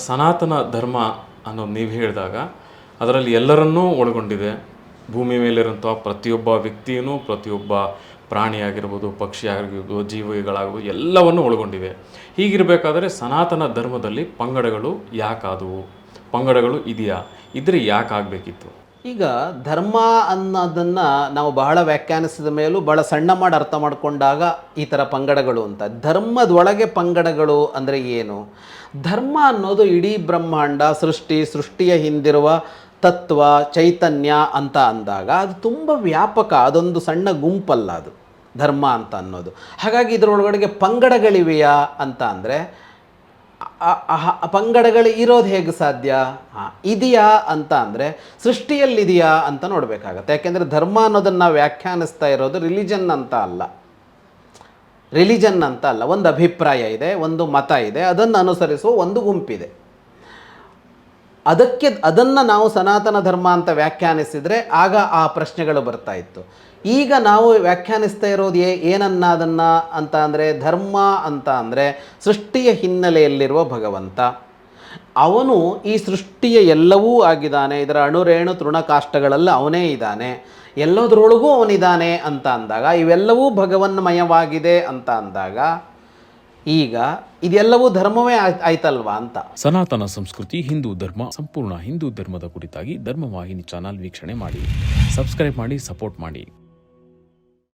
ಸನಾತನ ಧರ್ಮ ಅನ್ನೋದು ನೀವು ಹೇಳಿದಾಗ ಅದರಲ್ಲಿ ಎಲ್ಲರನ್ನೂ ಒಳಗೊಂಡಿದೆ. ಭೂಮಿ ಮೇಲಿರುವಂಥ ಪ್ರತಿಯೊಬ್ಬ ವ್ಯಕ್ತಿಯೂ, ಪ್ರತಿಯೊಬ್ಬ ಪ್ರಾಣಿ ಆಗಿರ್ಬೋದು, ಪಕ್ಷಿ ಆಗಿರ್ಬೋದು, ಜೀವಿಗಳಾಗ್ಬೋದು, ಎಲ್ಲವನ್ನು ಒಳಗೊಂಡಿವೆ. ಹೀಗಿರಬೇಕಾದ್ರೆ ಸನಾತನ ಧರ್ಮದಲ್ಲಿ ಪಂಗಡಗಳು ಯಾಕಾದವು? ಪಂಗಡಗಳು ಇದೆಯಾ? ಇದ್ರೆ ಯಾಕೆ ಆಗಬೇಕಿತ್ತು? ಈಗ ಧರ್ಮ ಅನ್ನೋದನ್ನು ನಾವು ಬಹಳ ವ್ಯಾಖ್ಯಾನಿಸಿದ ಮೇಲೂ ಭಾಳ ಸಣ್ಣ ಮಾಡಿ ಅರ್ಥ ಮಾಡಿಕೊಂಡಾಗ ಈ ಥರ ಪಂಗಡಗಳು ಅಂತ. ಧರ್ಮದೊಳಗೆ ಪಂಗಡಗಳು ಅಂದರೆ ಏನು? ಧರ್ಮ ಅನ್ನೋದು ಇಡೀ ಬ್ರಹ್ಮಾಂಡ, ಸೃಷ್ಟಿಯ ಹಿಂದಿರುವ ತತ್ವ, ಚೈತನ್ಯ ಅಂತ ಅಂದಾಗ ಅದು ತುಂಬ ವ್ಯಾಪಕ. ಅದೊಂದು ಸಣ್ಣ ಗುಂಪಲ್ಲ ಅದು ಧರ್ಮ ಅಂತ ಅನ್ನೋದು. ಹಾಗಾಗಿ ಇದರೊಳಗಡೆಗೆ ಪಂಗಡಗಳಿವೆಯಾ ಅಂತ ಅಂದರೆ ಪಂಗಡಗಳು ಇರೋದು ಹೇಗೆ ಸಾಧ್ಯ? ಇದೆಯಾ ಅಂತ ಅಂದರೆ ಸೃಷ್ಟಿಯಲ್ಲಿದೆಯಾ ಅಂತ ನೋಡಬೇಕಾಗತ್ತೆ. ಯಾಕೆಂದರೆ ಧರ್ಮ ಅನ್ನೋದನ್ನು ನಾವು ವ್ಯಾಖ್ಯಾನಿಸ್ತಾ ಇರೋದು ರಿಲಿಜನ್ ಅಂತ ಅಲ್ಲ. ಒಂದು ಅಭಿಪ್ರಾಯ ಇದೆ, ಒಂದು ಮತ ಇದೆ, ಅದನ್ನು ಅನುಸರಿಸುವ ಒಂದು ಗುಂಪಿದೆ. ಅದನ್ನು ನಾವು ಸನಾತನ ಧರ್ಮ ಅಂತ ವ್ಯಾಖ್ಯಾನಿಸಿದರೆ ಆಗ ಆ ಪ್ರಶ್ನೆಗಳು ಬರ್ತಾ ಇತ್ತು. ಈಗ ನಾವು ವ್ಯಾಖ್ಯಾನಿಸ್ತಾ ಇರೋದು ಏನನ್ನೋದನ್ನು ಅಂತ ಅಂದರೆ ಧರ್ಮ ಅಂತ ಅಂದರೆ ಸೃಷ್ಟಿಯ ಹಿನ್ನೆಲೆಯಲ್ಲಿರುವ ಭಗವಂತ. ಅವನು ಈ ಸೃಷ್ಟಿಯ ಎಲ್ಲವೂ ಆಗಿದ್ದಾನೆ. ಇದರ ಅಣುರೇಣು ತೃಣಕಾಷ್ಟಗಳೆಲ್ಲ ಅವನೇ ಇದ್ದಾನೆ. ಎಲ್ಲದರೊಳಗೂ ಅವನಿದ್ದಾನೆ ಅಂತ ಅಂದಾಗ, ಇವೆಲ್ಲವೂ ಭಗವನ್ಮಯವಾಗಿದೆ ಅಂತ ಅಂದಾಗ ಈಗ ಇದೆಲ್ಲವೂ ಧರ್ಮವೇ ಆಯ್ತಲ್ವಾ ಅಂತ. ಸನಾತನ ಸಂಸ್ಕೃತಿ, ಹಿಂದೂ ಧರ್ಮ, ಸಂಪೂರ್ಣ ಹಿಂದೂ ಧರ್ಮದ ಕುರಿತಾಗಿ ಧರ್ಮವಾಹಿನಿ ಚಾನಲ್ ವೀಕ್ಷಣೆ ಮಾಡಿ, ಸಬ್ಸ್ಕ್ರೈಬ್ ಮಾಡಿ, ಸಪೋರ್ಟ್ ಮಾಡಿ.